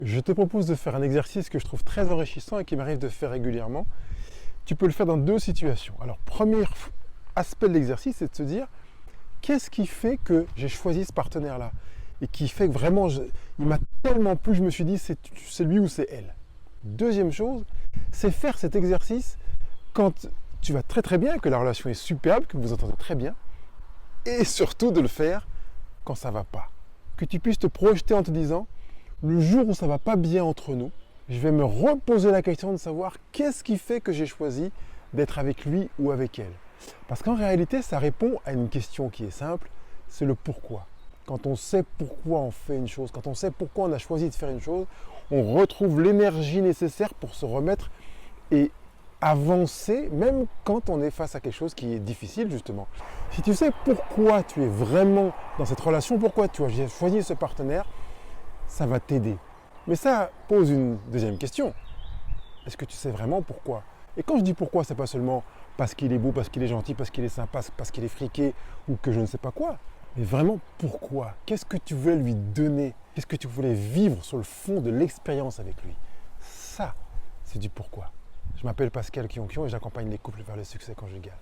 Je te propose de faire un exercice que je trouve très enrichissant et qui m'arrive de faire régulièrement. Tu peux le faire dans deux situations. Alors, premier aspect de l'exercice, c'est de se dire qu'est-ce qui fait que j'ai choisi ce partenaire-là et qui fait que vraiment, il m'a tellement plu, je me suis dit c'est lui ou c'est elle. Deuxième chose, c'est faire cet exercice quand tu vas très très bien, que la relation est superbe, que vous vous entendez très bien, et surtout de le faire quand ça ne va pas. Que tu puisses te projeter en te disant le jour où ça ne va pas bien entre nous, je vais me reposer la question de savoir qu'est-ce qui fait que j'ai choisi d'être avec lui ou avec elle. Parce qu'en réalité, ça répond à une question qui est simple, c'est le pourquoi. Quand on sait pourquoi on fait une chose, quand on sait pourquoi on a choisi de faire une chose, on retrouve l'énergie nécessaire pour se remettre et avancer, même quand on est face à quelque chose qui est difficile, justement. Si tu sais pourquoi tu es vraiment dans cette relation, pourquoi tu as choisi ce partenaire, ça va t'aider. Mais ça pose une deuxième question. Est-ce que tu sais vraiment pourquoi? Et quand je dis pourquoi, c'est pas seulement parce qu'il est beau, parce qu'il est gentil, parce qu'il est sympa, parce qu'il est friqué ou que je ne sais pas quoi. Mais vraiment pourquoi? Qu'est-ce que tu voulais lui donner? Qu'est-ce que tu voulais vivre sur le fond de l'expérience avec lui? Ça, c'est du pourquoi. Je m'appelle Pascal Kionkion et j'accompagne les couples vers le succès conjugal.